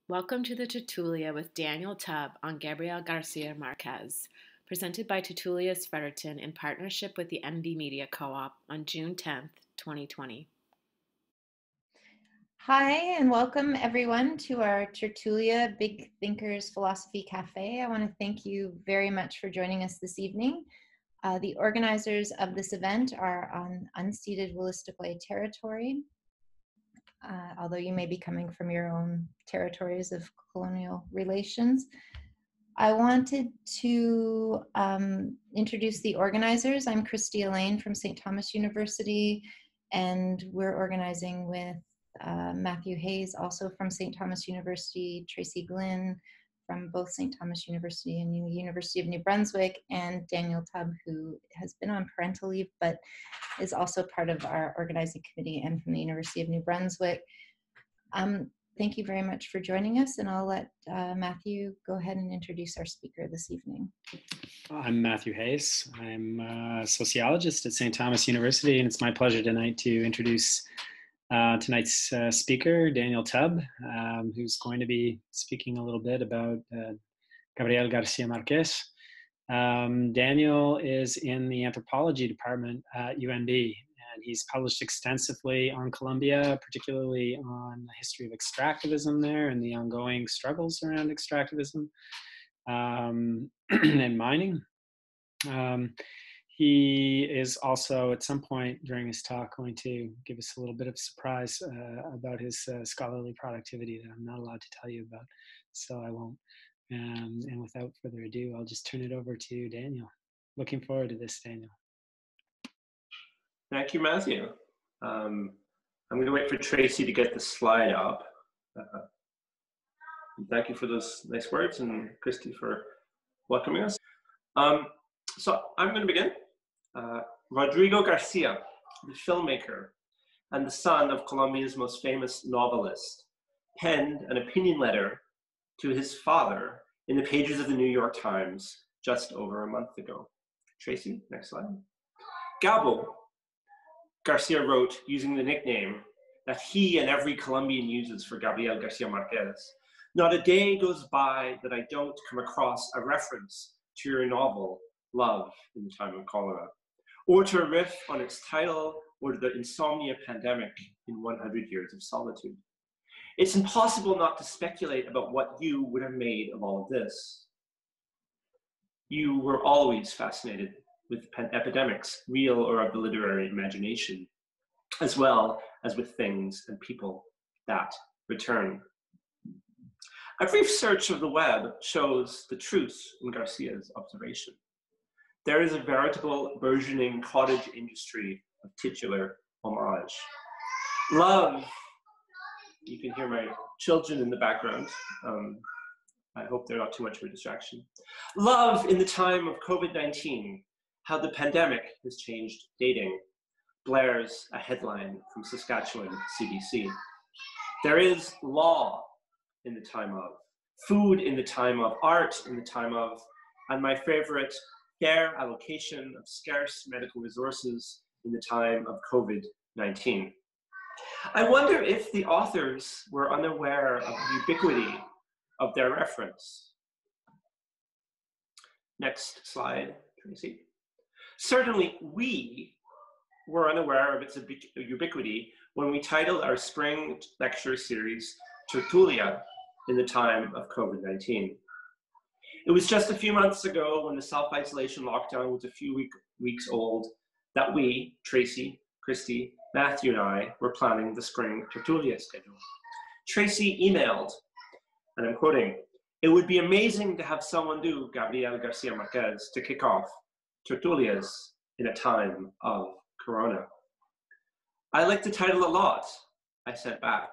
Welcome to the Tertulia with Daniel Tubb on Gabriel García Márquez, presented by Tertulias Fredericton in partnership with the MD Media Co-op on June 10th, 2020. Hi, and welcome everyone to our Tertulia Big Thinkers Philosophy Cafe. I want to thank you very much for joining us this evening. The organizers of this event are on unceded Wolastoqey territory, although you may be coming from your own territories of colonial relations. I wanted to introduce the organizers. I'm Christy Elaine from St. Thomas University, and we're organizing with Matthew Hayes, also from St. Thomas University, Tracy Glynn from both St. Thomas University and the University of New Brunswick, and Daniel Tubb, who has been on parental leave, but is also part of our organizing committee and from the University of New Brunswick. Thank you very much for joining us, and I'll let Matthew go ahead and introduce our speaker this evening. I'm Matthew Hayes. I'm a sociologist at St. Thomas University, and it's my pleasure tonight to introduce tonight's speaker, Daniel Tubb, who's going to be speaking a little bit about Gabriel García Márquez. Daniel is in the anthropology department at UNB, and he's published extensively on Colombia, particularly on the history of extractivism there and the ongoing struggles around extractivism and mining. He is also, at some point during his talk, going to give us a little bit of surprise about his scholarly productivity that I'm not allowed to tell you about, so I won't. And without further ado, I'll just turn it over to Daniel. Looking forward to this, Daniel. Thank you, Matthew. I'm going to wait for Tracy to get the slide up. Thank you for those nice words, and Christy for welcoming us. So I'm going to begin. Rodrigo Garcia, the filmmaker and the son of Colombia's most famous novelist, penned an opinion letter to his father in the pages of the New York Times just over a month ago. Tracy, next slide. Gabo, Garcia wrote using the nickname that he and every Colombian uses for Gabriel García Márquez. Not a day goes by that I don't come across a reference to your novel, Love in the Time of Cholera, or to a riff on its title, or to the insomnia pandemic in 100 Years of Solitude. It's impossible not to speculate about what you would have made of all of this. You were always fascinated with epidemics, real or of the literary imagination, as well as with things and people that return. A brief search of the web shows the truth in Garcia's observation. There is a veritable burgeoning cottage industry of titular homage. Love, you can hear my children in the background. I hope they're not too much of a distraction. Love in the time of COVID-19, how the pandemic has changed dating, blares a headline from Saskatchewan CBC. There is law in the time of, food in the time of, art in the time of, and my favorite, fair allocation of scarce medical resources in the time of COVID-19. I wonder if the authors were unaware of the ubiquity of their reference. Next slide, Tracy. Certainly, we were unaware of its ubiquity when we titled our spring lecture series Tertulia in the time of COVID-19. It was just a few months ago, when the self-isolation lockdown was a few weeks old, that we, Tracy, Christy, Matthew, and I were planning the spring Tertulia schedule. Tracy emailed, and I'm quoting, "It would be amazing to have someone do Gabriel García Márquez to kick off Tertulias in a time of Corona." "I like the title a lot," I sent back.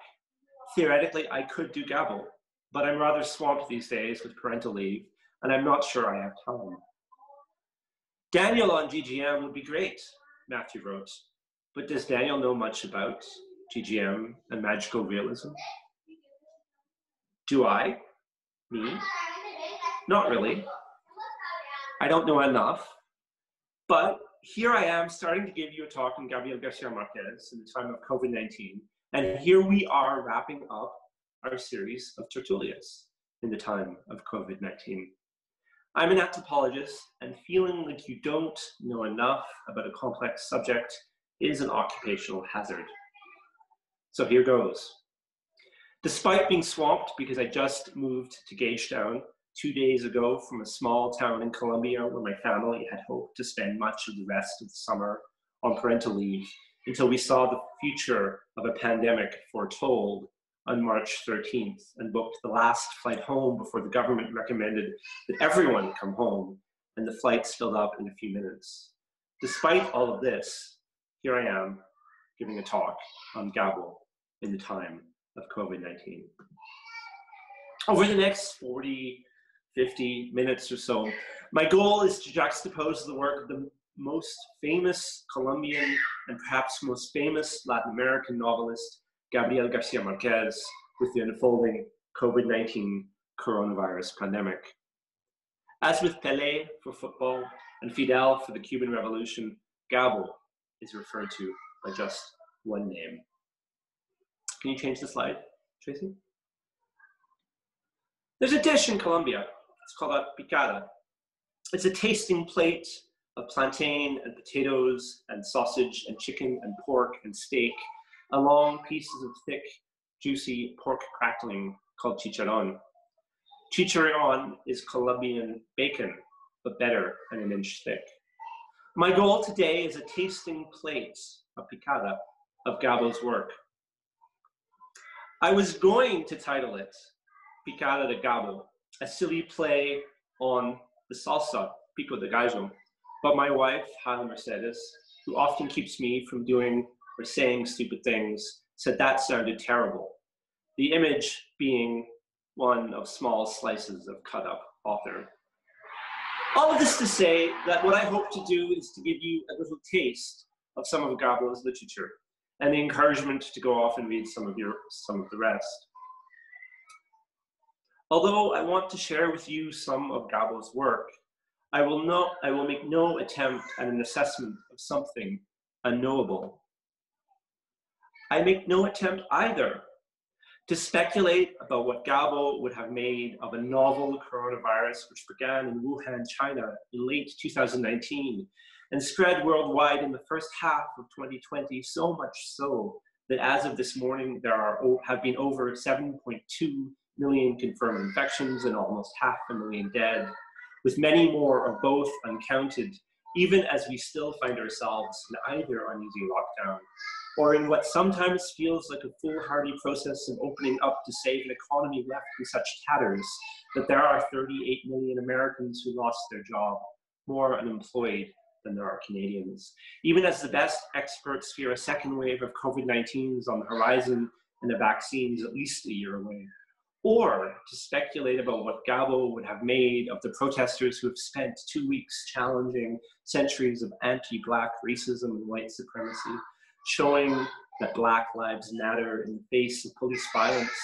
"Theoretically, I could do Gabo, but I'm rather swamped these days with parental leave, and I'm not sure I have time." "Daniel on GGM would be great," Matthew wrote, "but does Daniel know much about GGM and magical realism?" Do I? Me? Not really. I don't know enough, but here I am starting to give you a talk on Gabriel García Márquez in the time of COVID-19, and here we are wrapping up our series of Tertulias in the time of COVID-19. I'm an anthropologist, and feeling like you don't know enough about a complex subject is an occupational hazard. So here goes. Despite being swamped because I just moved to Gagetown 2 days ago from a small town in Colombia where my family had hoped to spend much of the rest of the summer on parental leave until we saw the future of a pandemic foretold on March 13th and booked the last flight home before the government recommended that everyone come home, and the flights filled up in a few minutes. Despite all of this, here I am giving a talk on Gabo in the time of COVID-19. Over the next 40, 50 minutes or so, my goal is to juxtapose the work of the most famous Colombian and perhaps most famous Latin American novelist, Gabriel García Márquez, with the unfolding COVID-19 coronavirus pandemic. As with Pelé for football and Fidel for the Cuban Revolution, Gabo is referred to by just one name. Can you change the slide, Tracy? There's a dish in Colombia. It's called a picada. It's a tasting plate of plantain and potatoes and sausage and chicken and pork and steak, along pieces of thick, juicy pork crackling called chicharrón. Chicharrón is Colombian bacon, but better and an inch thick. My goal today is a tasting plate, a picada, of Gabo's work. I was going to title it Picada de Gabo, a silly play on the salsa, pico de gallo, but my wife, Hannah Mercedes, who often keeps me from doing or saying stupid things, said that sounded terrible. The image being one of small slices of cut up author. All of this to say that what I hope to do is to give you a little taste of some of Gabo's literature and the encouragement to go off and read some of the rest. Although I want to share with you some of Gabo's work, I will make no attempt at an assessment of something unknowable. I make no attempt either to speculate about what Gabo would have made of a novel coronavirus which began in Wuhan, China in late 2019 and spread worldwide in the first half of 2020, so much so that as of this morning, there have been over 7.2 million confirmed infections and almost 500,000 dead, with many more of both uncounted, even as we still find ourselves in either uneasy lockdown or in what sometimes feels like a foolhardy process of opening up to save an economy left in such tatters that there are 38 million Americans who lost their job, more unemployed than there are Canadians. Even as the best experts fear a second wave of COVID-19 is on the horizon and the vaccine is at least a year away. Or to speculate about what Gabo would have made of the protesters who have spent 2 weeks challenging centuries of anti-Black racism and white supremacy, showing that Black lives matter in the face of police violence,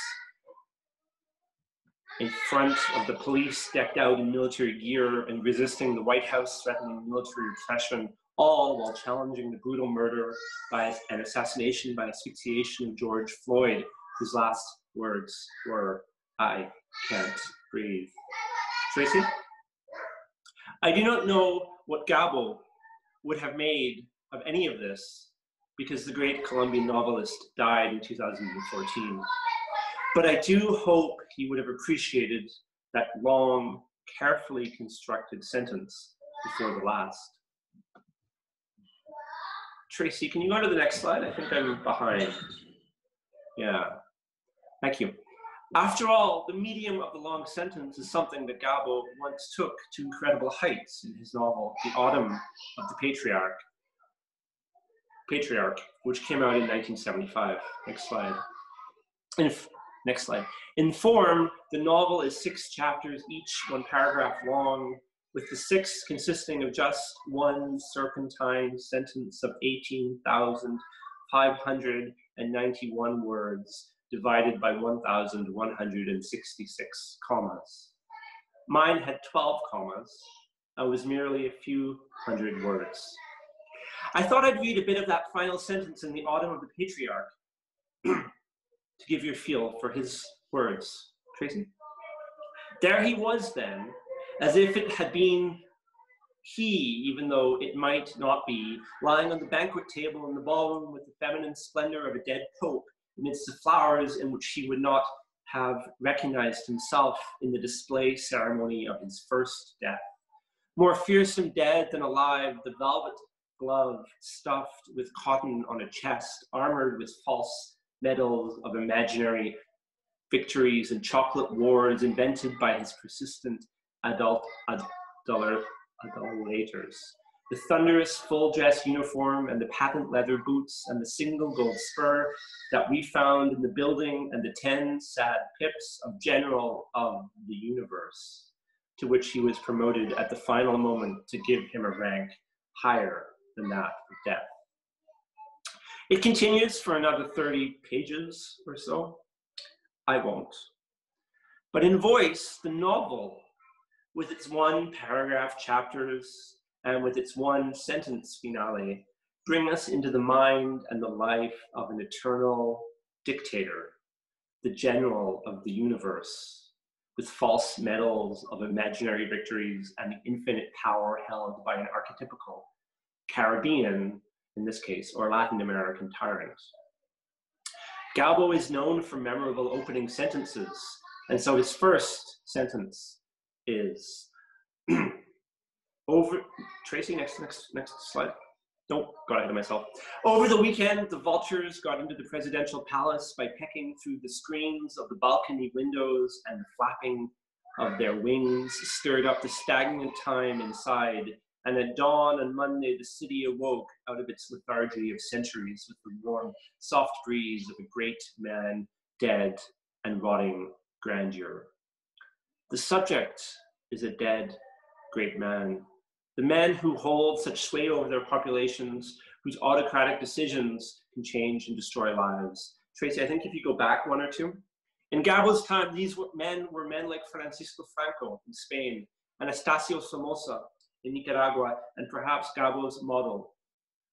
in front of the police decked out in military gear and resisting the White House threatening military repression, all while challenging the brutal murder and assassination by asphyxiation of George Floyd, whose last words were, "I can't breathe." Tracy? I do not know what Gabo would have made of any of this because the great Colombian novelist died in 2014. But I do hope he would have appreciated that long, carefully constructed sentence before the last. Tracy, can you go to the next slide? I think I'm behind. Yeah, thank you. After all, the medium of the long sentence is something that Gabo once took to incredible heights in his novel, The Autumn of the Patriarch, which came out in 1975. Next slide. Next slide. In form, the novel is 6 chapters, each 1 paragraph long, with the 6 consisting of just one serpentine sentence of 18,591 words, divided by 1,166 commas. Mine had 12 commas. I was merely a few hundred words. I thought I'd read a bit of that final sentence in The Autumn of the Patriarch to give you a feel for his words. Tracy? There he was then, as if it had been he, even though it might not be, lying on the banquet table in the ballroom with the feminine splendor of a dead pope amidst the flowers in which he would not have recognized himself in the display ceremony of his first death. More fearsome dead than alive, the velvet glove stuffed with cotton on a chest, armored with false medals of imaginary victories and chocolate wars invented by his persistent adulators. The thunderous full-dress uniform and the patent leather boots and the single gold spur that we found in the building and the 10 sad pips of General of the Universe, to which he was promoted at the final moment to give him a rank higher than that of death. It continues for another 30 pages or so. I won't. But in voice, the novel, with its one paragraph chapters and with its one sentence finale, bring us into the mind and the life of an eternal dictator, the general of the universe, with false medals of imaginary victories and the infinite power held by an archetypical Caribbean, in this case, or Latin American tyrant. Gabo is known for memorable opening sentences, and so his first sentence is over. Tracy, next slide. Don't got ahead of myself. Over the weekend, the vultures got into the presidential palace by pecking through the screens of the balcony windows, and the flapping of their wings stirred up the stagnant time inside. And at dawn on Monday, the city awoke out of its lethargy of centuries with the warm, soft breeze of a great man dead and rotting grandeur. The subject is a dead great man. The men who hold such sway over their populations, whose autocratic decisions can change and destroy lives. Tracy, I think if you go back one or two. In Gabo's time, these men were men like Francisco Franco in Spain, Anastasio Somoza in Nicaragua, and perhaps Gabo's model,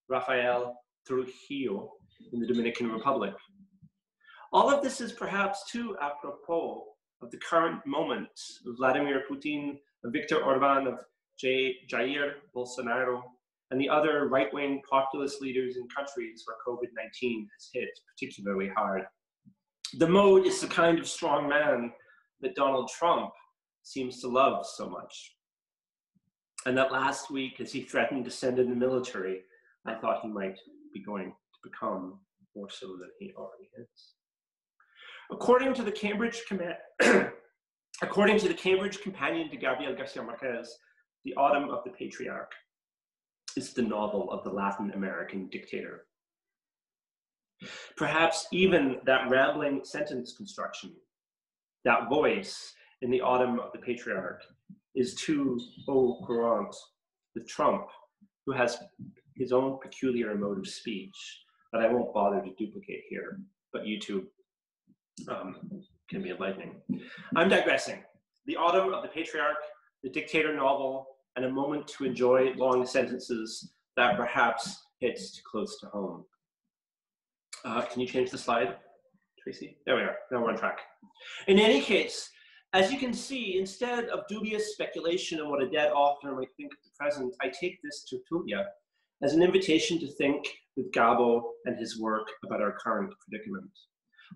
Rafael Trujillo in the Dominican Republic. All of this is perhaps too apropos of the current moment of Vladimir Putin, of Viktor Orban, of Jair Bolsonaro, and the other right-wing populist leaders in countries where COVID-19 has hit particularly hard. The mode is the kind of strong man that Donald Trump seems to love so much. And that last week, as he threatened to send in the military, I thought he might be going to become more so than he already is. According to the Cambridge Companion to Gabriel García Márquez, The Autumn of the Patriarch is the novel of the Latin American dictator. Perhaps even that rambling sentence construction, that voice in The Autumn of the Patriarch, is too au courant with Trump, who has his own peculiar mode of speech that I won't bother to duplicate here, but YouTube can be enlightening. I'm digressing. The Autumn of the Patriarch, the dictator novel, and a moment to enjoy long sentences that perhaps hits too close to home. Can you change the slide, Tracy? There we are. Now we're on track. In any case, as you can see, instead of dubious speculation on what a dead author might think of the present, I take this tertulia as an invitation to think with Gabo and his work about our current predicament.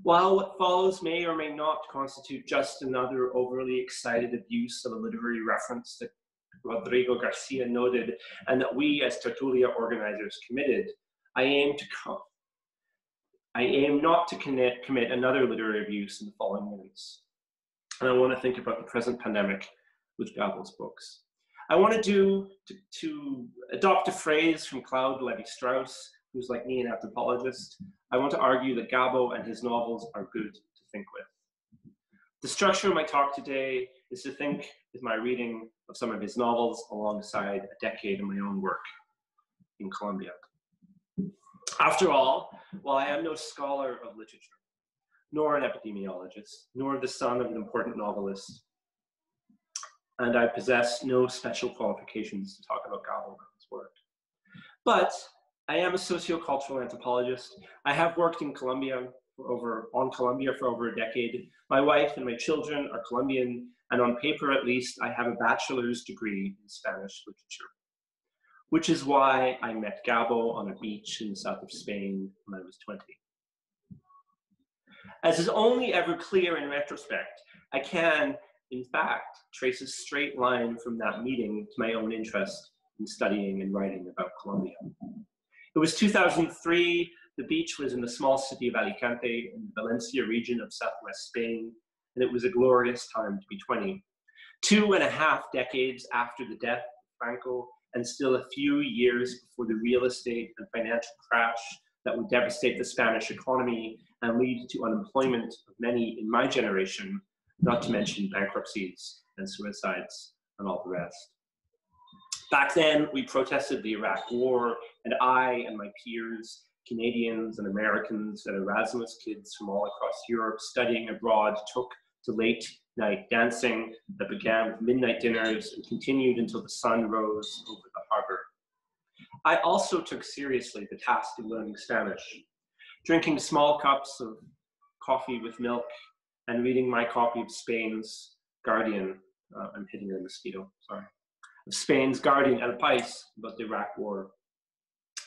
While what follows may or may not constitute just another overly excited abuse of a literary reference that Rodrigo Garcia noted and that we as Tertulia organizers committed, I aim not to commit another literary abuse in the following minutes. And I want to think about the present pandemic with Gabo's books. I want to adopt a phrase from Claude Lévi-Strauss, who's like me an anthropologist. I want to argue that Gabo and his novels are good to think with. The structure of my talk today is to think with my reading of some of his novels alongside a decade of my own work in Colombia. After all, while I am no scholar of literature, nor an epidemiologist, nor the son of an important novelist, and I possess no special qualifications to talk about Gabo and his work. But I am a sociocultural anthropologist. I have worked in Colombia. on Colombia for over a decade. My wife and my children are Colombian, and on paper at least, I have a bachelor's degree in Spanish literature, which is why I met Gabo on a beach in the south of Spain when I was 20. As is only ever clear in retrospect, I can, in fact, trace a straight line from that meeting to my own interest in studying and writing about Colombia. It was 2003. The beach was in the small city of Alicante in the Valencia region of southwest Spain, and it was a glorious time to be 20. 2.5 decades after the death of Franco, and still a few years before the real estate and financial crash that would devastate the Spanish economy and lead to unemployment of many in my generation, not to mention bankruptcies and suicides and all the rest. Back then, we protested the Iraq War, and I and my peers, Canadians and Americans and Erasmus kids from all across Europe studying abroad, took to late night dancing that began with midnight dinners and continued until the sun rose over the harbor. I also took seriously the task of learning Spanish, drinking small cups of coffee with milk and reading my copy of Spain's Guardian. I'm hitting a mosquito, sorry. Of Spain's Guardian El País about the Iraq War.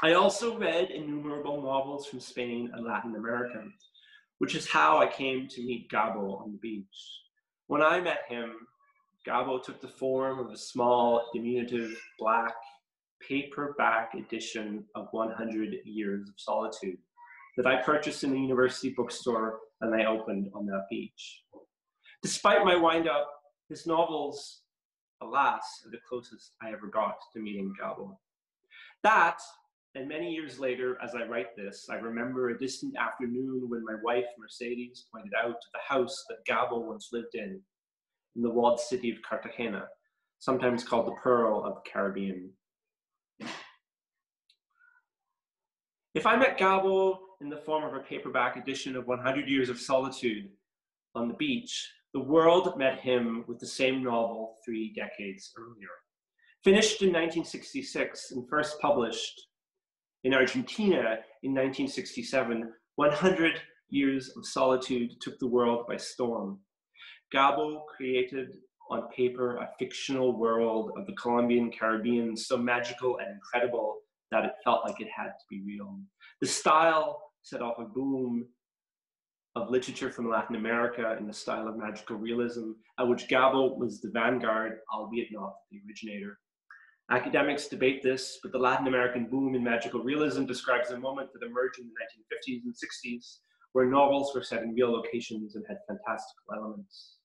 I also read innumerable novels from Spain and Latin America, which is how I came to meet Gabo on the beach. When I met him, Gabo took the form of a small, diminutive, black, paperback edition of 100 Years of Solitude that I purchased in the university bookstore and I opened on that beach. Despite my wind-up, his novels, alas, are the closest I ever got to meeting Gabo. That, and many years later, as I write this, I remember a distant afternoon when my wife, Mercedes, pointed out the house that Gabo once lived in the walled city of Cartagena, sometimes called the Pearl of the Caribbean. If I met Gabo in the form of a paperback edition of 100 Years of Solitude on the beach, the world met him with the same novel 3 decades earlier. Finished in 1966 and first published in Argentina in 1967, 100 Years of Solitude took the world by storm. Gabo created on paper a fictional world of the Colombian Caribbean so magical and incredible that it felt like it had to be real. The style set off a boom of literature from Latin America in the style of magical realism, at which Gabo was the vanguard, albeit not the originator. Academics debate this, but the Latin American boom in magical realism describes a moment that emerged in the 1950s and 60s, where novels were set in real locations and had fantastical elements.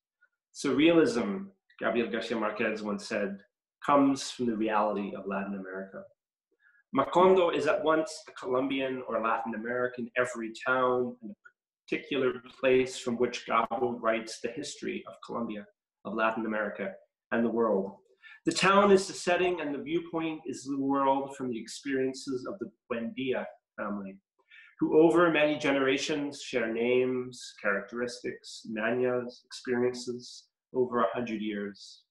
Surrealism, Gabriel García Márquez once said, comes from the reality of Latin America. Macondo is at once a Colombian or Latin American every town and a particular place from which Gabo writes the history of Colombia, of Latin America, and the world. The town is the setting and the viewpoint is the world from the experiences of the Buendia family, who over many generations share names, characteristics, mañas, experiences over 100 years.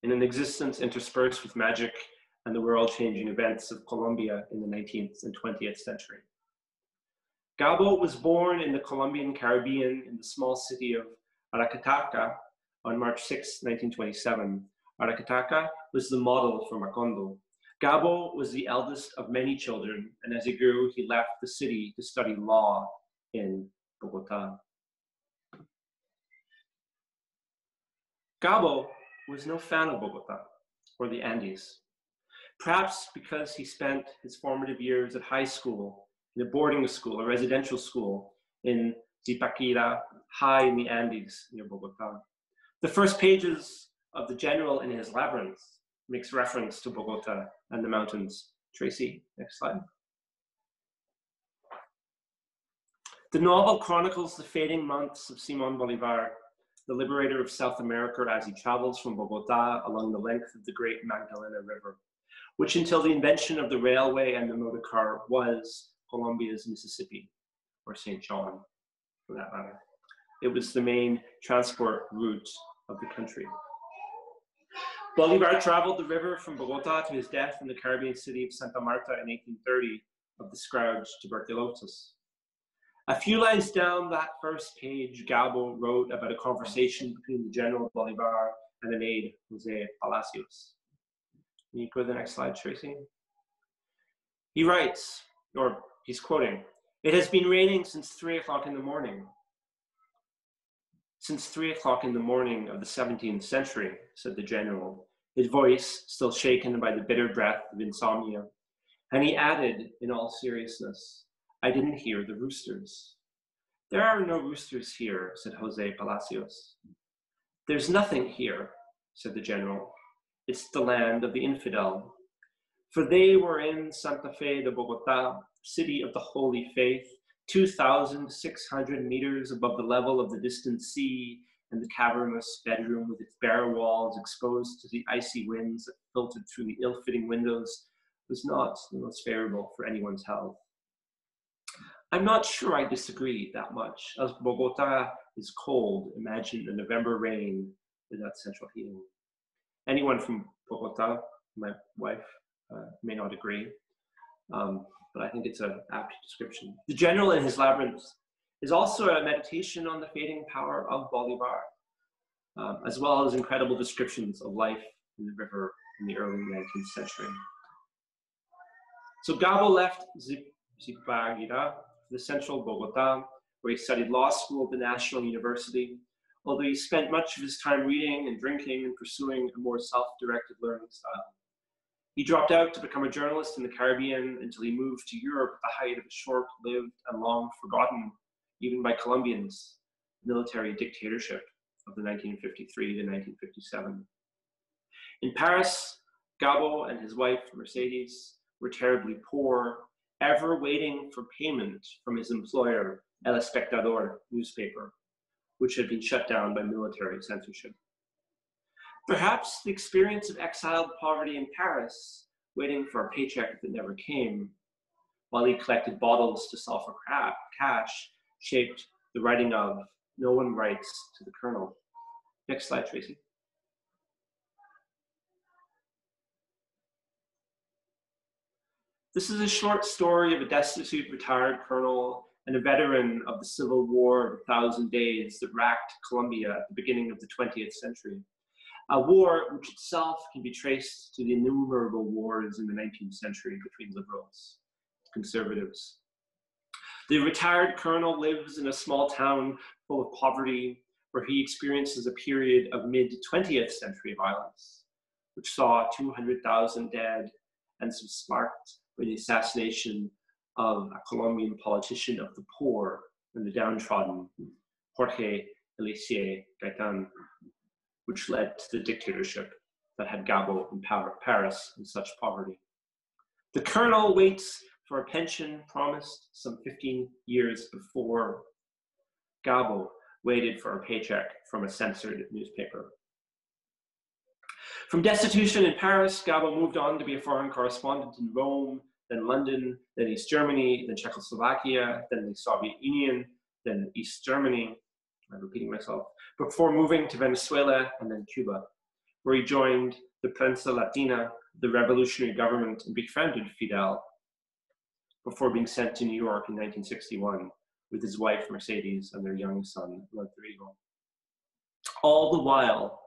In an existence interspersed with magic and the world-changing events of Colombia in the 19th and 20th century. Gabo was born in the Colombian Caribbean in the small city of Aracataca on March 6, 1927. Aracataca was the model for Macondo. Gabo was the eldest of many children, and as he grew, he left the city to study law in Bogota. Gabo was no fan of Bogota or the Andes, perhaps because he spent his formative years at high school, in a boarding school, a residential school in Zipaquira, high in the Andes near Bogota. The first pages of The General in his Labyrinth makes reference to Bogota and the mountains. Tracy, next slide. The novel chronicles the fading months of Simón Bolívar, the liberator of South America, as he travels from Bogota along the length of the great Magdalena River, which until the invention of the railway and the motor car was Colombia's Mississippi, or St. John, for that matter. It was the main transport route of the country. Bolívar traveled the river from Bogota to his death in the Caribbean city of Santa Marta in 1830 of the scourge tuberculosis. A few lines down that first page, Gabo wrote about a conversation between the General Bolivar and an aide, Jose Palacios. Can you go to the next slide, Tracy? He writes, or he's quoting, "It has been raining since 3 o'clock in the morning. Since 3 o'clock in the morning of the 17th century, said the general, his voice still shaken by the bitter breath of insomnia. And he added, in all seriousness, I didn't hear the roosters. There are no roosters here, said Jose Palacios. There's nothing here, said the general. It's the land of the infidel. For they were in Santa Fe de Bogota, city of the Holy Faith, 2,600 meters above the level of the distant sea, and the cavernous bedroom with its bare walls exposed to the icy winds that filtered through the ill-fitting windows was not the most favorable for anyone's health. I'm not sure I disagree that much, as Bogota is cold. Imagine a November rain without central heating. Anyone from Bogota, my wife, may not agree, but I think it's an apt description. The General in his Labyrinth is also a meditation on the fading power of Bolivar, as well as incredible descriptions of life in the river in the early 19th century. So Gabo left Zipagira for the central Bogota, where he studied law school at the National University, although he spent much of his time reading and drinking and pursuing a more self-directed learning style. He dropped out to become a journalist in the Caribbean until he moved to Europe at the height of a short-lived and long-forgotten, even by Colombians, military dictatorship of the 1953 to 1957. In Paris, Gabo and his wife, Mercedes, were terribly poor, ever waiting for payment from his employer, El Espectador newspaper, which had been shut down by military censorship. Perhaps the experience of exiled poverty in Paris, waiting for a paycheck that never came, while he collected bottles to sell for cash, shaped the writing of No One Writes to the Colonel. Next slide, Tracy. This is a short story of a destitute retired colonel and a veteran of the Civil War of 1,000 Days that racked Colombia at the beginning of the 20th century. A war which itself can be traced to the innumerable wars in the 19th century between liberals and conservatives. The retired colonel lives in a small town full of poverty, where he experiences a period of mid-20th century violence, which saw 200,000 dead and was sparked by the assassination of a Colombian politician of the poor and the downtrodden, Jorge Eliezer Gaitan, which led to the dictatorship that had Gabo in Paris in such poverty. The colonel waits for a pension promised some 15 years before. Gabo waited for a paycheck from a censored newspaper. From destitution in Paris, Gabo moved on to be a foreign correspondent in Rome, then London, then East Germany, then Czechoslovakia, then the Soviet Union, then East Germany, I'm repeating myself, before moving to Venezuela and then Cuba, where he joined the Prensa Latina, the revolutionary government, and befriended Fidel, before being sent to New York in 1961 with his wife Mercedes and their young son Rodrigo. All the while,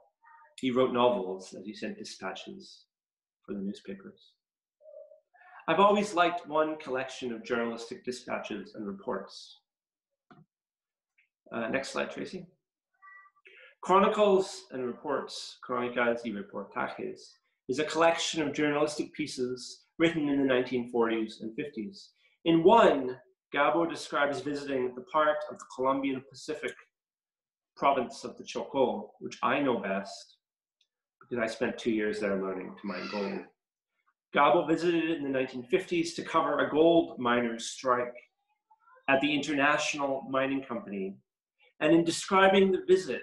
he wrote novels as he sent dispatches for the newspapers. I've always liked one collection of journalistic dispatches and reports. Next slide, Tracy. Chronicles and Reports, Crónicas y Reportajes, is a collection of journalistic pieces written in the 1940s and 50s. In one, Gabo describes visiting the part of the Colombian Pacific province of the Chocó, which I know best because I spent 2 years there learning to mine gold. Gabo visited in the 1950s to cover a gold miners' strike at the International Mining Company. And in describing the visit,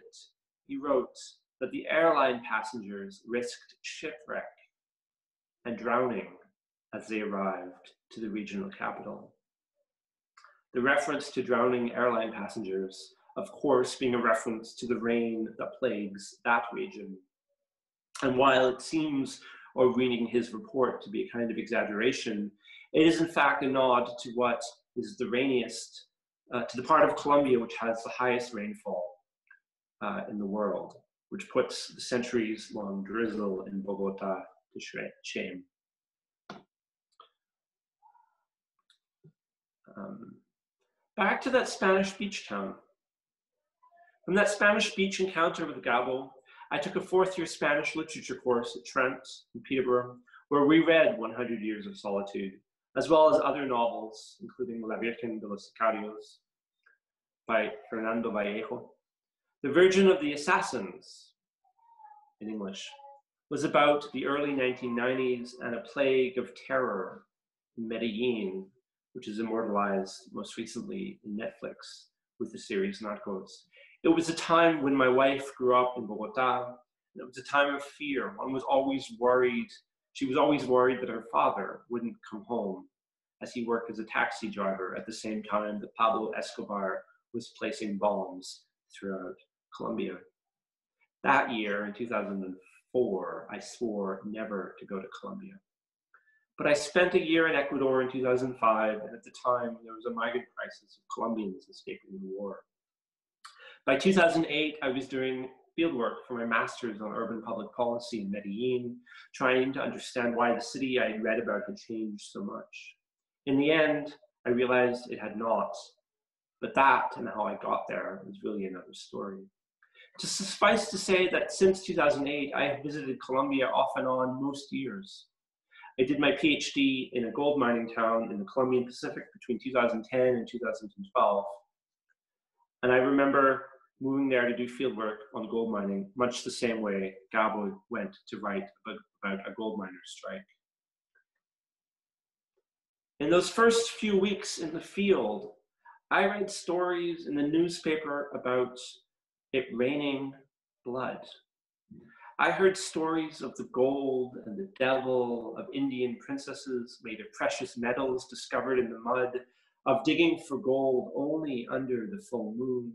he wrote that the airline passengers risked shipwreck and drowning as they arrived to the regional capital. The reference to drowning airline passengers, of course, being a reference to the rain that plagues that region. And while it seems, or reading his report, to be a kind of exaggeration, it is in fact a nod to what is the rainiest to the part of Colombia which has the highest rainfall in the world, which puts the centuries-long drizzle in Bogota to shame. Back to that Spanish beach town. From that Spanish beach encounter with Gabo, I took a fourth-year Spanish literature course at Trent in Peterborough, where we read 100 Years of Solitude, as well as other novels, including La Virgen de los Sicarios by Fernando Vallejo. The Virgin of the Assassins, in English, was about the early 1990s and a plague of terror in Medellin, which is immortalized most recently in Netflix with the series Narcos. It was a time when my wife grew up in Bogota, and it was a time of fear. One was always worried. She was always worried that her father wouldn't come home, as he worked as a taxi driver at the same time that Pablo Escobar was placing bombs throughout Colombia. That year, in 2004, I swore never to go to Colombia. But I spent a year in Ecuador in 2005, and at the time, there was a migrant crisis of Colombians escaping the war. By 2008, I was doing fieldwork for my master's on urban public policy in Medellin, trying to understand why the city I had read about had changed so much. In the end, I realized it had not, but that and how I got there was really another story. Just suffice to say that since 2008, I have visited Colombia off and on most years. I did my PhD in a gold mining town in the Colombian Pacific between 2010 and 2012. And I remember moving there to do fieldwork on gold mining, much the same way Gabo went to write about a gold miner's strike. In those first few weeks in the field, I read stories in the newspaper about it raining blood. I heard stories of the gold and the devil, of Indian princesses made of precious metals discovered in the mud, of digging for gold only under the full moon,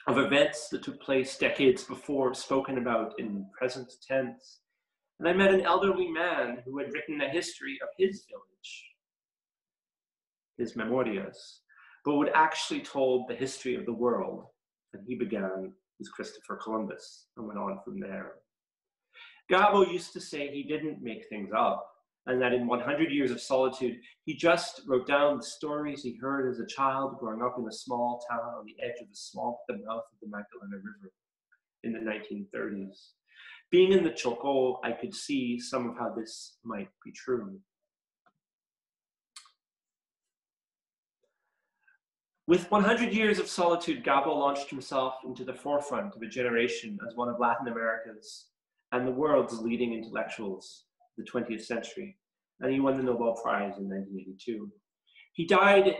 of events that took place decades before spoken about in present tense. And I met an elderly man who had written a history of his village, his memorias, but would actually told the history of the world. And he began with Christopher Columbus and went on from there. Gabo used to say he didn't make things up, and that in 100 Years of Solitude, he just wrote down the stories he heard as a child growing up in a small town on the edge of the swamp at the mouth of the Magdalena River in the 1930s. Being in the Chocó, I could see some of how this might be true. With 100 Years of Solitude, Gabo launched himself into the forefront of a generation as one of Latin America's and the world's leading intellectuals of the 20th century, and he won the Nobel Prize in 1982. He died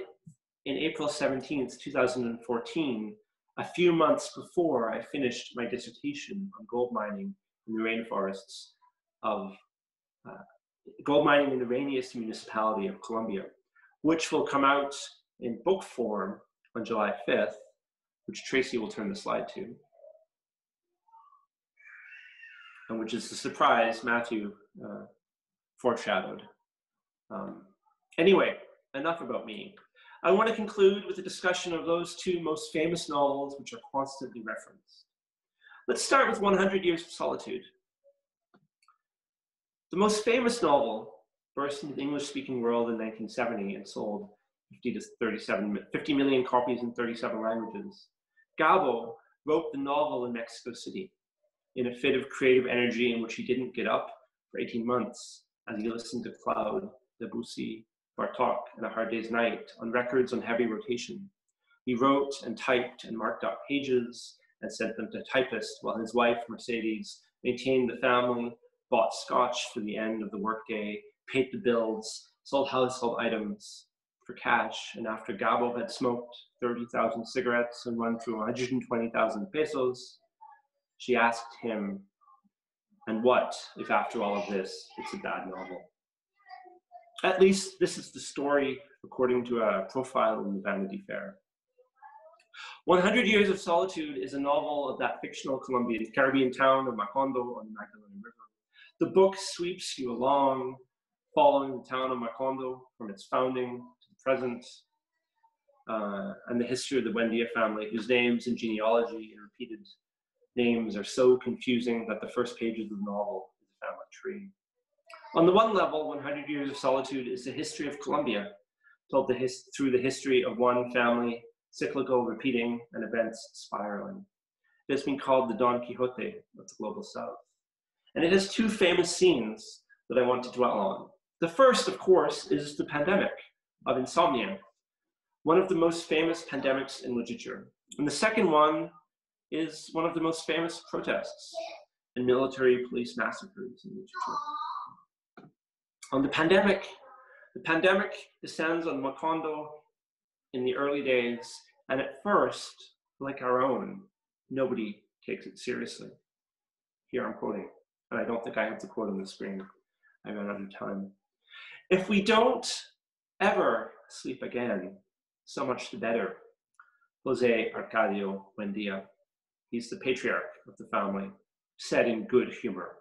in April 17th, 2014, a few months before I finished my dissertation on gold mining in the rainforests of, gold mining in the rainiest municipality of Colombia, which will come out in book form on July 5th, which Tracy will turn the slide to, and which is the surprise Matthew foreshadowed. Anyway, enough about me. I want to conclude with a discussion of those two most famous novels which are constantly referenced. Let's start with 100 Years of Solitude. The most famous novel burst into the English-speaking world in 1970 and sold 50 million copies in 37 languages. Gabo wrote the novel in Mexico City in a fit of creative energy in which he didn't get up for 18 months as he listened to Cloud, Debussy, Bartok, and A Hard Day's Night on records on heavy rotation. He wrote and typed and marked up pages and sent them to typists while his wife, Mercedes, maintained the family, bought scotch for the end of the workday, paid the bills, sold household items for cash, and after Gabo had smoked 30,000 cigarettes and run through 120,000 pesos, she asked him, and what if after all of this, it's a bad novel? At least this is the story according to a profile in the Vanity Fair. 100 Years of Solitude is a novel of that fictional Caribbean town of Macondo on the Magdalena River. The book sweeps you along, following the town of Macondo from its founding to the present. and the history of the Buendia family, whose names and genealogy and repeated names are so confusing that the first pages of the novel is a family tree. On the one level, 100 Years of Solitude is the history of Colombia, told through the history of one family, cyclical, repeating, and events spiraling. It has been called the Don Quixote of the Global South. And it has two famous scenes that I want to dwell on. The first, of course, is the pandemic of insomnia, one of the most famous pandemics in literature. And the second one is one of the most famous protests and military police massacres in literature. On the pandemic descends on Macondo in the early days, and at first, like our own, nobody takes it seriously. Here I'm quoting, and I don't think I have the quote on the screen. I ran out of time. If we don't ever sleep again, so much the better. Jose Arcadio Buendia, he's the patriarch of the family, said in good humor.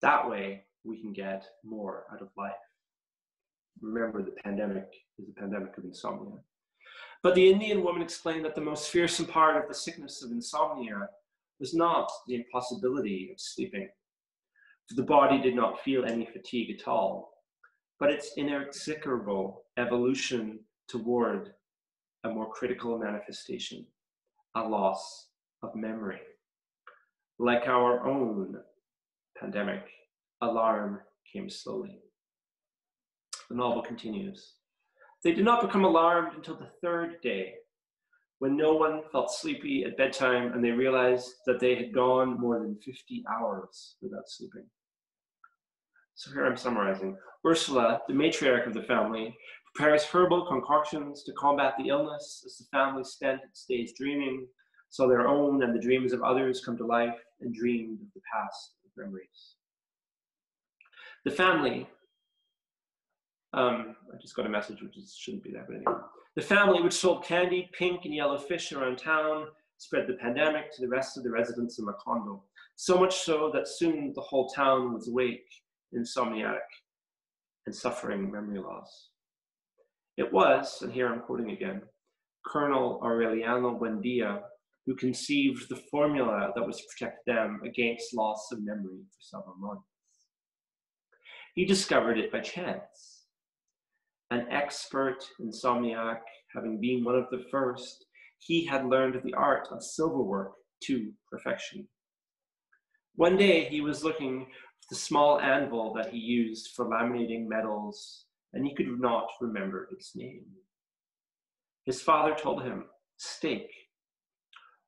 That way we can get more out of life. Remember, the pandemic is a pandemic of insomnia. But the Indian woman explained that the most fearsome part of the sickness of insomnia was not the impossibility of sleeping, for the body did not feel any fatigue at all, but its inexorable evolution toward a more critical manifestation, a loss of memory. Like our own pandemic, alarm came slowly. The novel continues. They did not become alarmed until the third day, when no one felt sleepy at bedtime and they realized that they had gone more than 50 hours without sleeping. So here I'm summarizing. Ursula, the matriarch of the family, prepares herbal concoctions to combat the illness as the family spent its days dreaming, saw their own and the dreams of others come to life, and dreamed of the past memories. The family, I just got a message which shouldn't be there, but anyway. The family, which sold candy, pink and yellow fish around town, spread the pandemic to the rest of the residents in Macondo. So much so that soon the whole town was awake, insomniac, and suffering memory loss. It was, and here I'm quoting again, Colonel Aureliano Buendia who conceived the formula that was to protect them against loss of memory for several months. He discovered it by chance. An expert insomniac, having been one of the first, he had learned the art of silverwork to perfection. One day he was looking for the small anvil that he used for laminating metals, and he could not remember its name. His father told him, steak.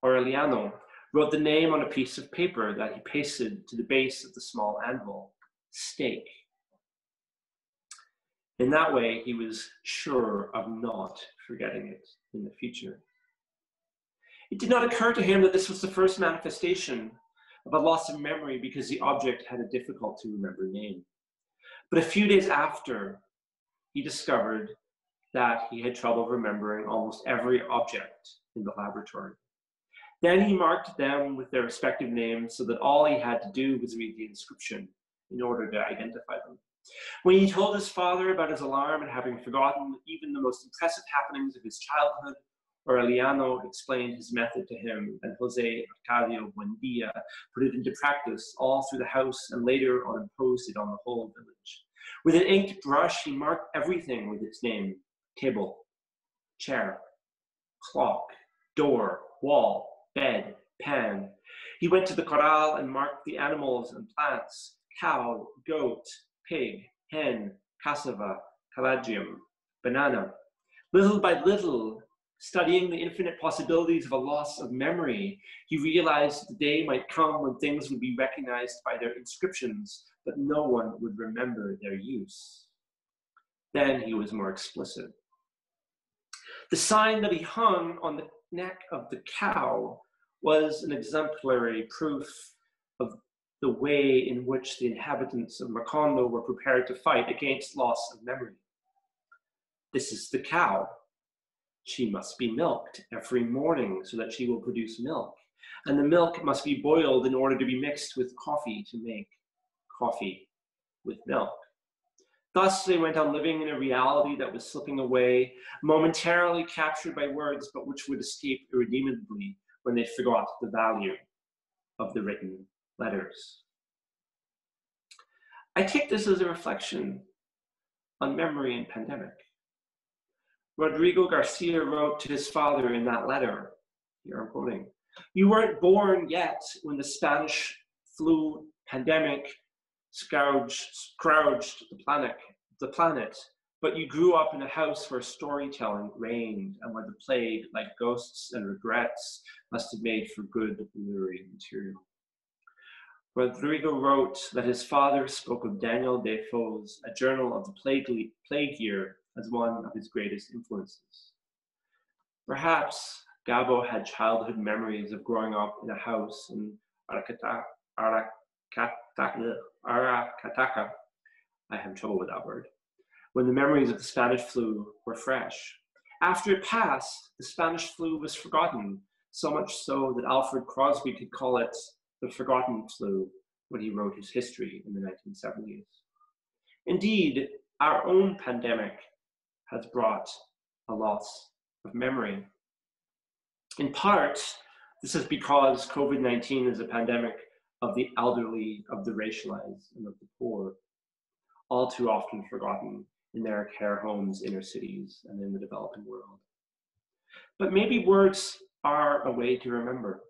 Aureliano wrote the name on a piece of paper that he pasted to the base of the small anvil, steak. In that way, he was sure of not forgetting it in the future. It did not occur to him that this was the first manifestation of a loss of memory because the object had a difficult to remember name. But a few days after, he discovered that he had trouble remembering almost every object in the laboratory. Then he marked them with their respective names so that all he had to do was read the inscription in order to identify them. When he told his father about his alarm and having forgotten even the most impressive happenings of his childhood, Aureliano explained his method to him, and Jose Arcadio Buendia put it into practice all through the house and later on imposed it on the whole village. With an inked brush, he marked everything with its name: table, chair, clock, door, wall, bed, pan. He went to the corral and marked the animals and plants: cow, goat, pig, hen, cassava, caladium, banana. Little by little, studying the infinite possibilities of a loss of memory, he realized the day might come when things would be recognized by their inscriptions, but no one would remember their use. Then he was more explicit. The sign that he hung on the neck of the cow was an exemplary proof of the way in which the inhabitants of Macondo were prepared to fight against loss of memory. This is the cow. She must be milked every morning so that she will produce milk. And the milk must be boiled in order to be mixed with coffee to make coffee with milk. Thus, they went on living in a reality that was slipping away, momentarily captured by words, but which would escape irredeemably when they forgot the value of the written letters. I take this as a reflection on memory and pandemic. Rodrigo Garcia wrote to his father in that letter, here I'm quoting, "You weren't born yet when the Spanish flu pandemic scourged the planet, but you grew up in a house where storytelling reigned and where the plague, like ghosts and regrets, must have made for good literary material." Rodrigo wrote that his father spoke of Daniel Defoe's A Journal of the Plague Year as one of his greatest influences. Perhaps Gabo had childhood memories of growing up in a house in Aracataca. I have trouble with that word. When the memories of the Spanish flu were fresh. After it passed, the Spanish flu was forgotten, so much so that Alfred Crosby could call it the forgotten flu when he wrote his history in the 1970s. Indeed, our own pandemic has brought a loss of memory. In part, this is because COVID-19 is a pandemic of the elderly, of the racialized, and of the poor, all too often forgotten in their care homes, inner cities, and in the developing world. But maybe words are a way to remember.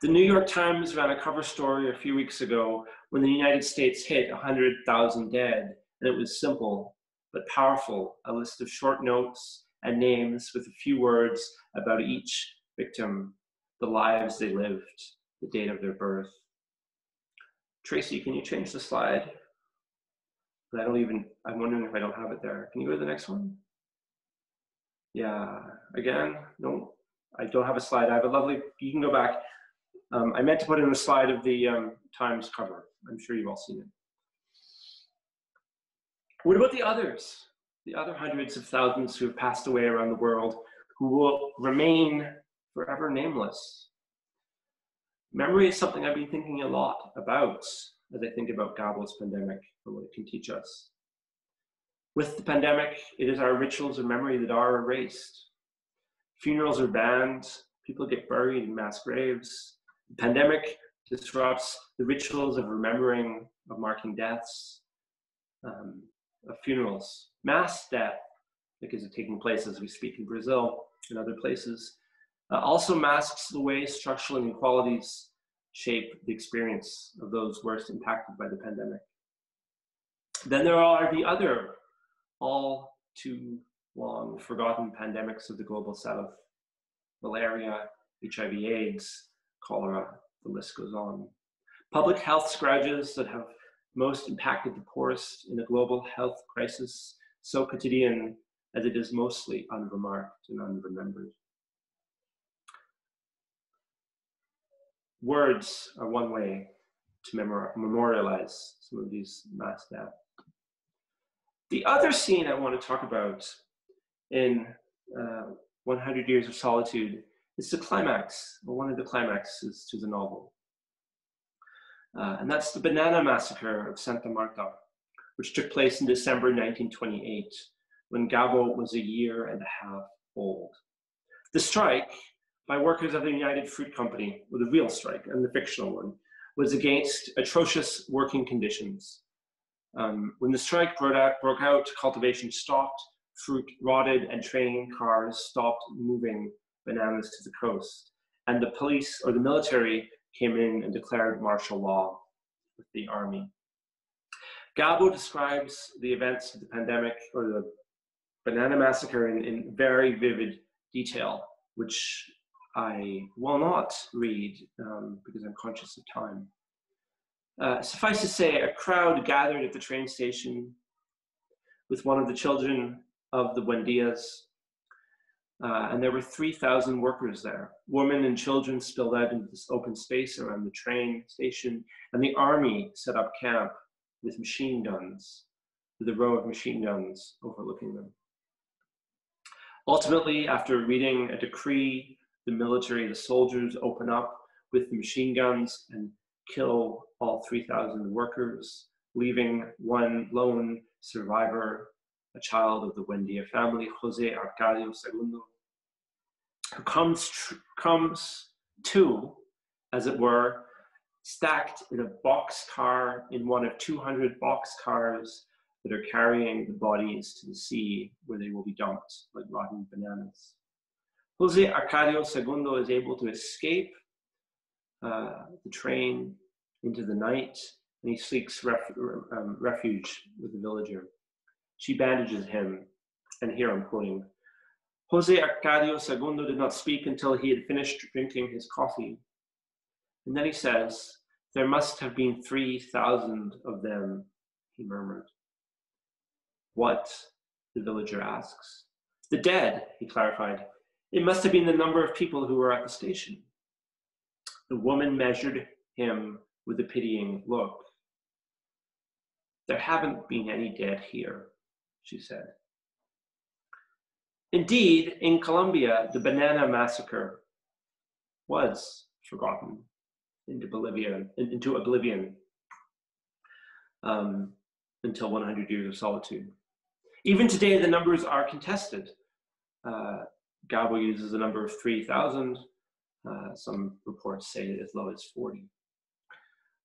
The New York Times ran a cover story a few weeks ago when the United States hit 100,000 dead, and it was simple but powerful, a list of short notes and names with a few words about each victim, the lives they lived, the date of their birth. Tracy, can you change the slide? I'm wondering if I don't have it there. Can you go to the next one? Yeah, again, no, I don't have a slide. I have a lovely, you can go back. I meant to put in the slide of the Times cover. I'm sure you've all seen it. What about the others? The other hundreds of thousands who have passed away around the world, who will remain forever nameless. Memory is something I've been thinking a lot about as I think about Gabo's pandemic and what it can teach us. With the pandemic, it is our rituals of memory that are erased. Funerals are banned, people get buried in mass graves. The pandemic disrupts the rituals of remembering, of marking deaths, of funerals. Mass death, because it's taking place as we speak in Brazil and other places, also masks the way structural inequalities shape the experience of those worst impacted by the pandemic. Then there are the other, all too long forgotten pandemics of the global south. Malaria, HIV/AIDS, cholera, the list goes on. Public health scourges that have most impacted the poorest in a global health crisis, so quotidian as it is mostly unremarked and unremembered. Words are one way to memorialize some of these mass deaths. The other scene I want to talk about in 100 Years of Solitude is the climax, or one of the climaxes to the novel. And that's the Banana Massacre of Santa Marta, which took place in December 1928, when Gabo was a year and a half old. The strike by workers of the United Fruit Company, or the real strike and the fictional one, was against atrocious working conditions. When the strike broke out, cultivation stopped, fruit rotted, and train cars stopped moving bananas to the coast. And the police or the military came in and declared martial law with the army. Gabo describes the events of the pandemic or the Banana Massacre in very vivid detail, which I will not read because I'm conscious of time. Suffice to say, a crowd gathered at the train station with one of the children of the Buendias, and there were 3,000 workers there. Women and children spilled out into this open space around the train station, and the army set up camp with machine guns, with a row of machine guns overlooking them. Ultimately, after reading a decree, the military, the soldiers open up with the machine guns and kill all 3,000 workers. leaving one lone survivor, a child of the Buendia family, Jose Arcadio II, who comes to, as it were, stacked in a boxcar, in one of 200 boxcars that are carrying the bodies to the sea, where they will be dumped like rotten bananas. Jose Arcadio II is able to escape the train into the night, and he seeks refuge with the villager. She bandages him, and here I'm quoting, Jose Arcadio II did not speak until he had finished drinking his coffee. And then he says, there must have been 3,000 of them, he murmured. What? The villager asks. The dead, he clarified. It must have been the number of people who were at the station. The woman measured him with a pitying look. There haven't been any dead here, she said. Indeed, in Colombia, the banana massacre was forgotten into oblivion until 100 Years of Solitude. Even today, the numbers are contested. Gabo uses a number of 3,000. Some reports say as low as 40.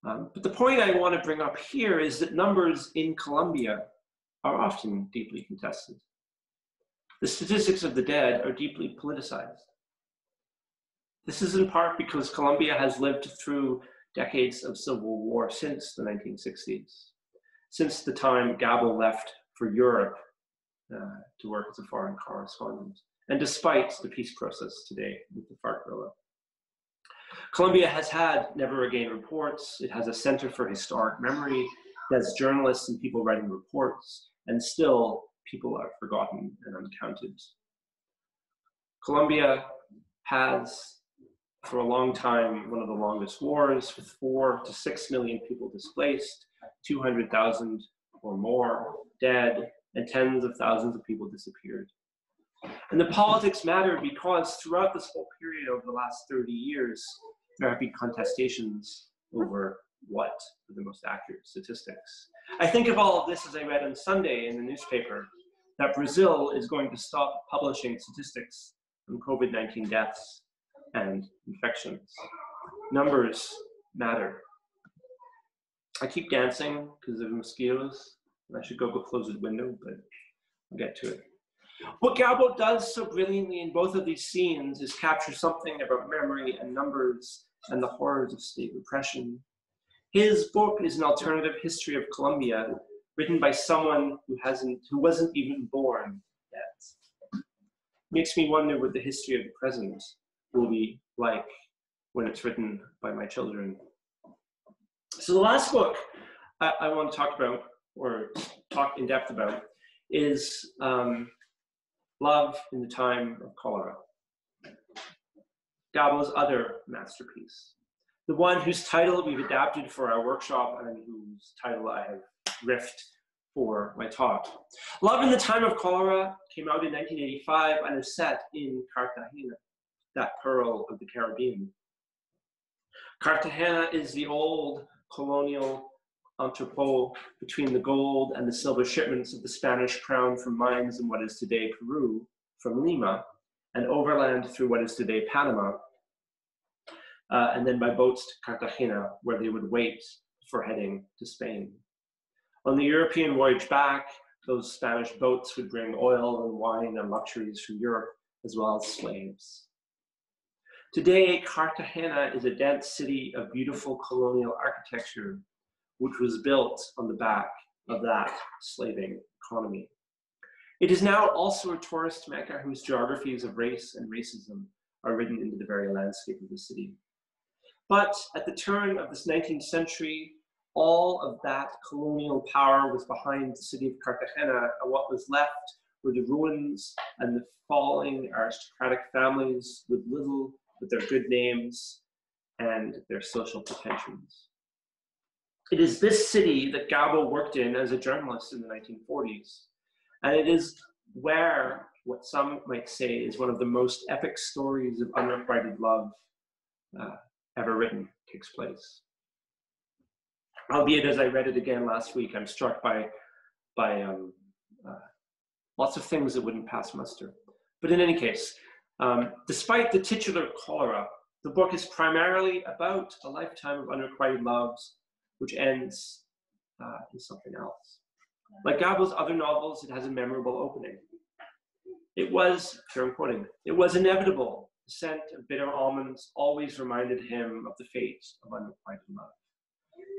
But the point I want to bring up here is that numbers in Colombia are often deeply contested. The statistics of the dead are deeply politicized. This is in part because Colombia has lived through decades of civil war since the 1960s, since the time Gabo left for Europe to work as a foreign correspondent, and despite the peace process today with the FARC guerrilla. Colombia has had Never Again reports. It has a Center for Historic Memory. It has journalists and people writing reports, and still people are forgotten and uncounted. Colombia has, for a long time, one of the longest wars, with 4 to 6 million people displaced, 200,000 or more dead, and tens of thousands of people disappeared. And the politics matter because throughout this whole period over the last 30 years, there have been contestations over what are the most accurate statistics. I think of all of this as I read on Sunday in the newspaper, that Brazil is going to stop publishing statistics on COVID-19 deaths and infections. Numbers matter. I keep dancing because of mosquitoes. I should go close the window, but I'll get to it. What Gabo does so brilliantly in both of these scenes is capture something about memory and numbers and the horrors of state repression. His book is an alternative history of Colombia, written by someone who wasn't even born yet. Makes me wonder what the history of the present will be like when it's written by my children. So the last book I want to talk about, or talk in depth about, is Love in the Time of Cholera. Gabo's other masterpiece. The one whose title we've adapted for our workshop and whose title I have riffed for my talk. Love in the Time of Cholera came out in 1985 and is set in Cartagena, that pearl of the Caribbean. Cartagena is the old colonial entrepot between the gold and the silver shipments of the Spanish crown from mines in what is today Peru, from Lima, and overland through what is today Panama, and then by boats to Cartagena, where they would wait for heading to Spain. On the European voyage back, those Spanish boats would bring oil and wine and luxuries from Europe, as well as slaves. Today, Cartagena is a dense city of beautiful colonial architecture, which was built on the back of that slaving economy. It is now also a tourist mecca whose geographies of race and racism are written into the very landscape of the city. But at the turn of this 19th century, all of that colonial power was behind the city of Cartagena, and what was left were the ruins and the falling aristocratic families with their good names and their social pretensions. It is this city that Gabo worked in as a journalist in the 1940s, and it is where what some might say is one of the most epic stories of unrequited love ever written takes place. albeit as I read it again last week, I'm struck by lots of things that wouldn't pass muster. But in any case, despite the titular cholera, the book is primarily about a lifetime of unrequited loves, which ends in something else. Like Gabriel's other novels, it has a memorable opening. It was, here I'm quoting, it was inevitable. The scent of bitter almonds always reminded him of the fate of unrequited love.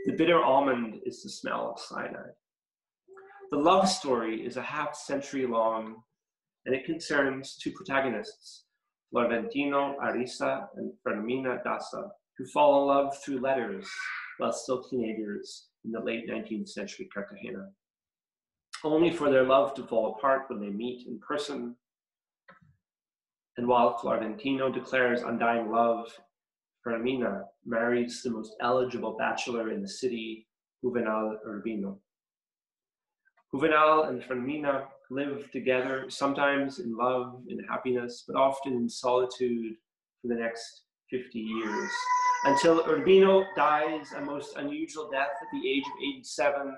The bitter almond is the smell of cyanide. The love story is a half-century long, and it concerns two protagonists, Florentino Arisa and Fermina Daza, who fall in love through letters while still teenagers in the late 19th century Cartagena, only for their love to fall apart when they meet in person. And while Florentino declares undying love, Fermina marries the most eligible bachelor in the city, Juvenal Urbino. Juvenal and Fermina live together, sometimes in love, in happiness, but often in solitude for the next 50 years, until Urbino dies a most unusual death at the age of 87,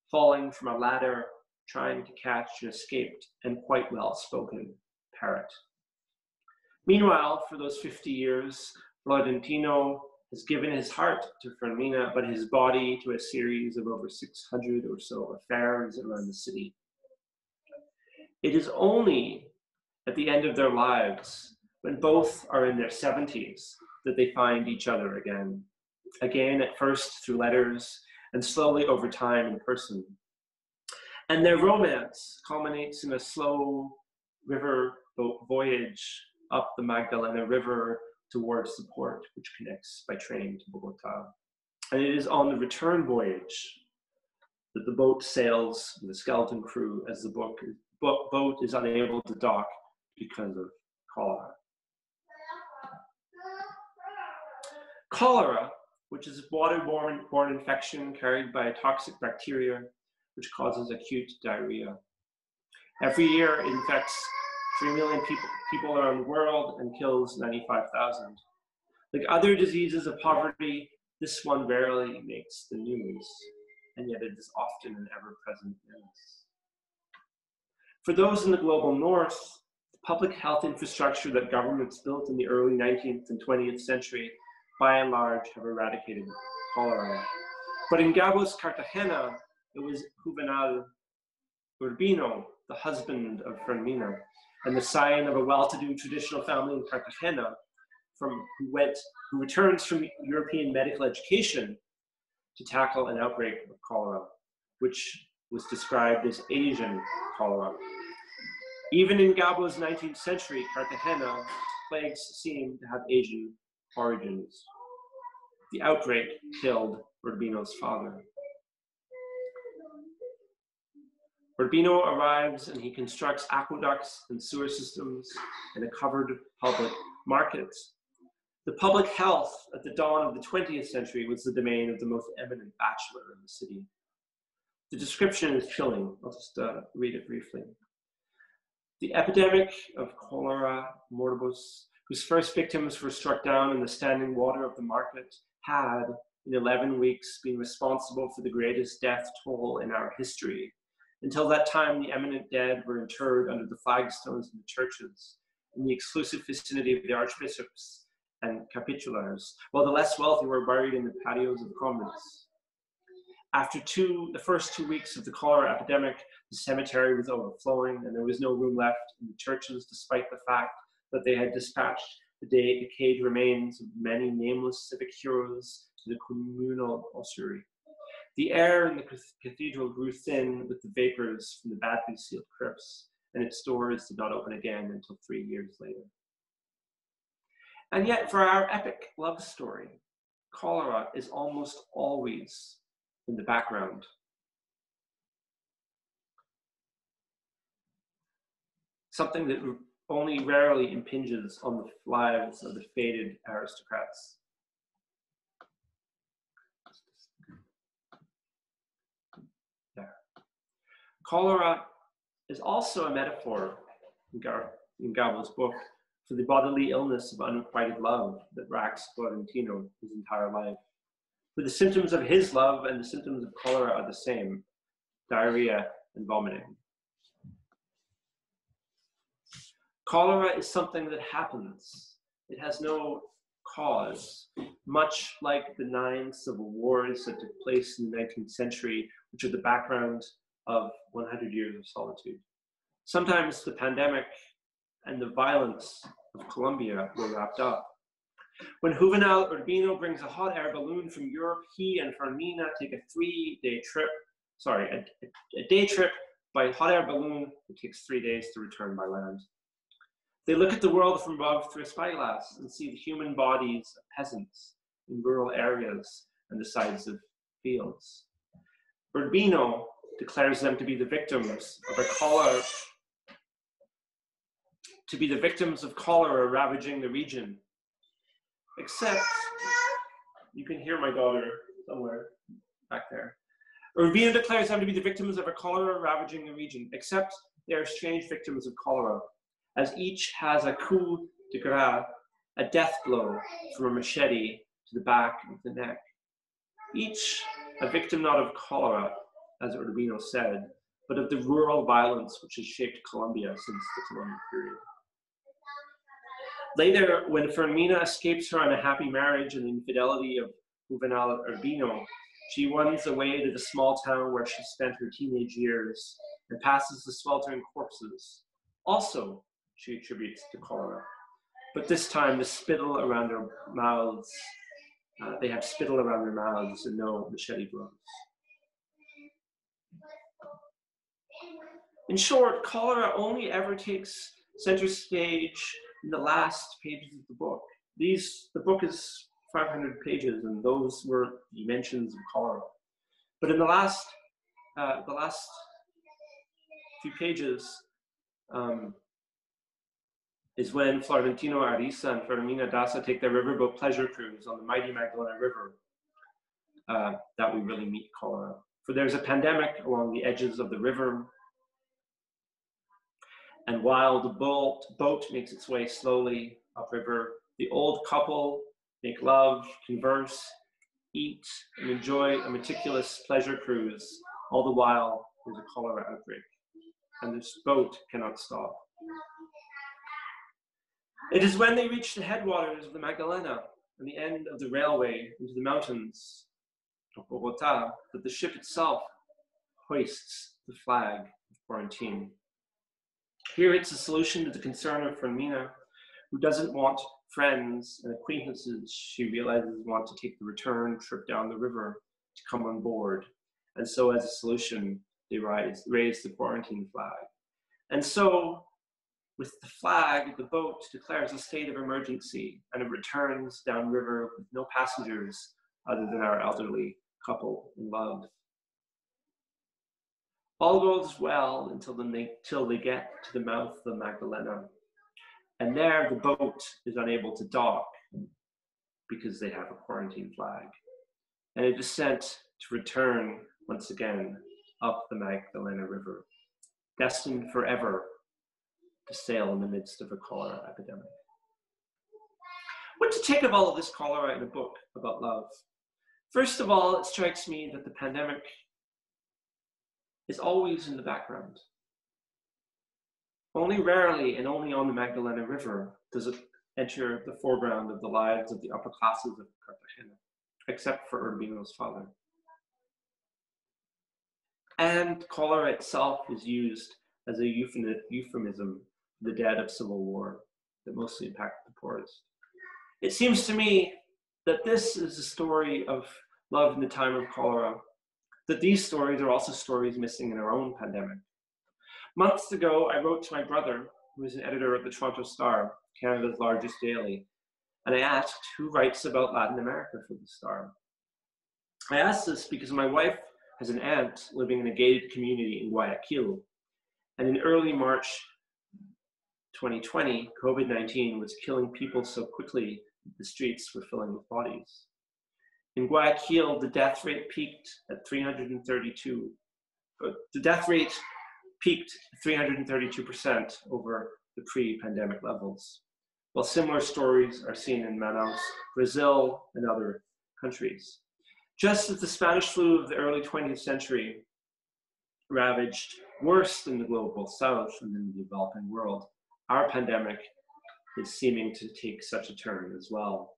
falling from a ladder, trying to catch an escaped and quite well-spoken parrot. Meanwhile, for those 50 years, Florentino has given his heart to Fermina, but his body to a series of over 600 or so affairs around the city. It is only at the end of their lives, when both are in their 70s, that they find each other again. Again, at first through letters, and slowly over time in person. And their romance culminates in a slow river boat voyage up the Magdalena River towards the port, which connects by train to Bogota. And it is on the return voyage that the boat sails with a skeleton crew, as the boat is unable to dock because of cholera. Cholera, which is a waterborne infection carried by a toxic bacteria, which causes acute diarrhea. Every year it infects 3 million people around the world and kills 95,000. Like other diseases of poverty, this one rarely makes the news, and yet it is often an ever-present menace. For those in the global north, the public health infrastructure that governments built in the early 19th and 20th century, by and large, have eradicated cholera. But in Gabriel's Cartagena, it was Juvenal Urbino, the husband of Fermina, and the scion of a well-to-do traditional family in Cartagena, who returns from European medical education to tackle an outbreak of cholera, which was described as Asian cholera. Even in Gabriel's 19th century Cartagena, plagues seem to have Asian origins. The outbreak killed Urbino's father. Urbino arrives and he constructs aqueducts and sewer systems and a covered public market. The public health at the dawn of the 20th century was the domain of the most eminent bachelor in the city. The description is chilling. I'll just read it briefly. The epidemic of cholera morbus, whose first victims were struck down in the standing water of the market, had, in 11 weeks, been responsible for the greatest death toll in our history. Until that time, the eminent dead were interred under the flagstones in the churches, in the exclusive vicinity of the archbishops and capitulars, while the less wealthy were buried in the patios of the convents. After the first 2 weeks of the cholera epidemic, the cemetery was overflowing and there was no room left in the churches, despite the fact that they had dispatched the decayed remains of many nameless civic heroes to the communal ossuary. The air in the cathedral grew thin with the vapors from the badly sealed crypts, and its doors did not open again until 3 years later. And yet, for our epic love story, cholera is almost always in the background. Something that only rarely impinges on the lives of the faded aristocrats. There. Cholera is also a metaphor in Gabriel's book for the bodily illness of unrequited love that racks Florentino his entire life. For the symptoms of his love and the symptoms of cholera are the same: diarrhea and vomiting. Cholera is something that happens. It has no cause, much like the 9 civil wars that took place in the 19th century, which are the background of 100 years of solitude. Sometimes the pandemic and the violence of Colombia were wrapped up. When Juvenal Urbino brings a hot air balloon from Europe, he and Fermina take a day trip by hot air balloon. It takes 3 days to return by land. They look at the world from above through a spyglass and see the human bodies of peasants in rural areas and the sides of fields. Urbino declares them to be the victims of cholera ravaging the region. Except, you can hear my daughter somewhere back there. Urbino declares them to be the victims of a cholera ravaging the region, except they are strange victims of cholera, as each has a coup de grace, a death blow from a machete to the back of the neck. Each a victim not of cholera, as Urbino said, but of the rural violence which has shaped Colombia since the colonial period. Later, when Fermina escapes her unhappy marriage and the infidelity of Juvenal Urbino, she runs away to the small town where she spent her teenage years and passes the sweltering corpses. Also, she attributes to cholera. But this time, the spittle around their mouths, they have spittle around their mouths and no machete blows. In short, cholera only ever takes center stage in the last pages of the book. The book is 500 pages, and those were the mentions of cholera. But in the last few pages is when Florentino Ariza and Fermina Daza take their riverboat pleasure cruise on the mighty Magdalena River that we really meet cholera. For there's a pandemic along the edges of the river, and while the boat makes its way slowly upriver, the old couple make love, converse, eat, and enjoy a meticulous pleasure cruise. All the while, there's a cholera outbreak, and this boat cannot stop. It is when they reach the headwaters of the Magdalena and the end of the railway into the mountains of Bogota that the ship itself hoists the flag of quarantine. Here it's a solution to the concern of Fermina, who doesn't want friends and acquaintances she realizes want to take the return trip down the river to come on board. And so as a solution, they raise the quarantine flag. And so with the flag, the boat declares a state of emergency and it returns downriver with no passengers other than our elderly couple in love. All goes well until they get to the mouth of the Magdalena. And there the boat is unable to dock because they have a quarantine flag. And it is sent to return once again up the Magdalena River, destined forever to sail in the midst of a cholera epidemic. What to take of all of this cholera in a book about love? First of all, it strikes me that the pandemic is always in the background. Only rarely and only on the Magdalena River does it enter the foreground of the lives of the upper classes of Cartagena, except for Urbino's father. And cholera itself is used as a euphemism for the dead of civil war that mostly impacted the poorest. It seems to me that this is a story of love in the time of cholera, that these stories are also stories missing in our own pandemic. Months ago, I wrote to my brother, who is an editor at the Toronto Star, Canada's largest daily, and I asked who writes about Latin America for the Star. I asked this because my wife has an aunt living in a gated community in Guayaquil, and in early March 2020, COVID-19 was killing people so quickly that the streets were filling with bodies. In Guayaquil, the death rate peaked at 332. The death rate peaked 332% over the pre-pandemic levels, while similar stories are seen in Manaus, Brazil, and other countries. Just as the Spanish flu of the early 20th century ravaged worse in the global south and in the developing world, our pandemic is seeming to take such a turn as well.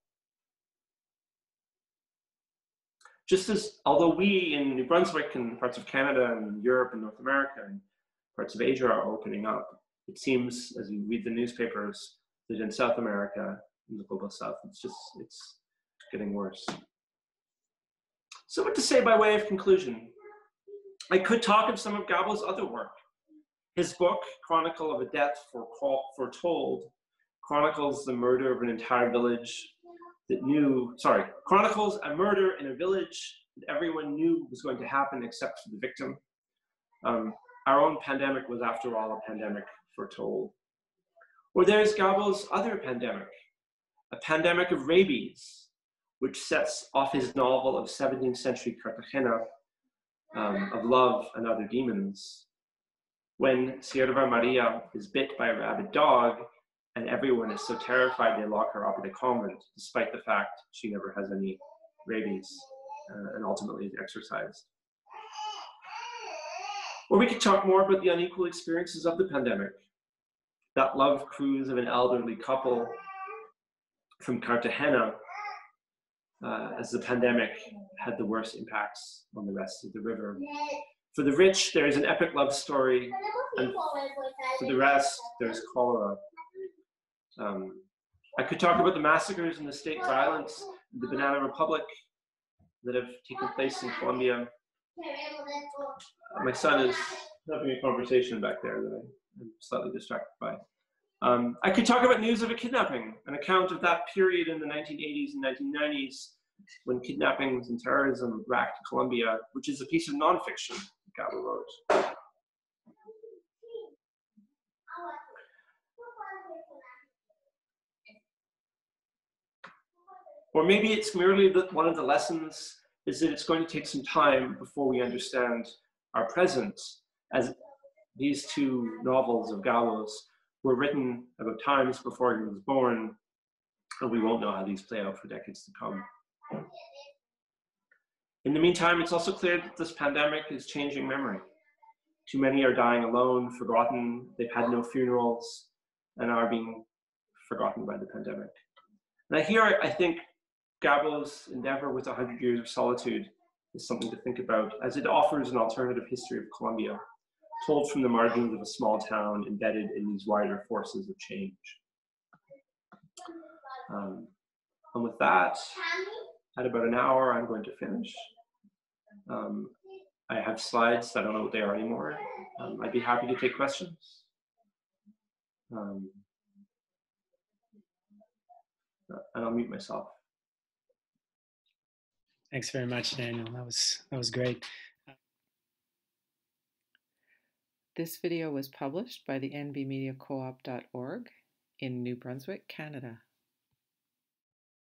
Just as, although we in New Brunswick and parts of Canada and Europe and North America and parts of Asia are opening up, it seems, as you read the newspapers, that in South America, in the global south, it's getting worse. So what to say by way of conclusion? I could talk of some of Gabriel's other work. His book, Chronicle of a Death Foretold, chronicles the murder of an entire village chronicles a murder in a village that everyone knew was going to happen except for the victim. Our own pandemic was, after all, a pandemic foretold. Or there's Gabriel's other pandemic, a pandemic of rabies, which sets off his novel of 17th century Cartagena, of love and other demons, when Sierva Maria is bit by a rabid dog and everyone is so terrified they lock her up in a convent, despite the fact she never has any rabies and ultimately is exorcised. Or we could talk more about the unequal experiences of the pandemic. That love cruise of an elderly couple from Cartagena as the pandemic had the worst impacts on the rest of the river. For the rich, there is an epic love story, and for the rest, there's cholera. I could talk about the massacres and the state violence in the Banana Republic that have taken place in Colombia. My son is having a conversation back there that I'm slightly distracted by. I could talk about news of a kidnapping, an account of that period in the 1980s and 1990s when kidnappings and terrorism racked Colombia, which is a piece of nonfiction Gabriel wrote. Or maybe it's merely that one of the lessons is that it's going to take some time before we understand our present, as these two novels of Gabriel's were written about times before he was born, and we won't know how these play out for decades to come. In the meantime, it's also clear that this pandemic is changing memory. Too many are dying alone, forgotten, they've had no funerals, and are being forgotten by the pandemic. And here, I think Gabriel's endeavor with 100 Years of Solitude is something to think about, as it offers an alternative history of Colombia, told from the margins of a small town embedded in these wider forces of change. And with that, at about an hour, I'm going to finish. I have slides, I don't know what they are anymore. I'd be happy to take questions. And I'll mute myself. Thanks very much, Daniel. That was great. This video was published by the nbmediacoop.org in New Brunswick, Canada.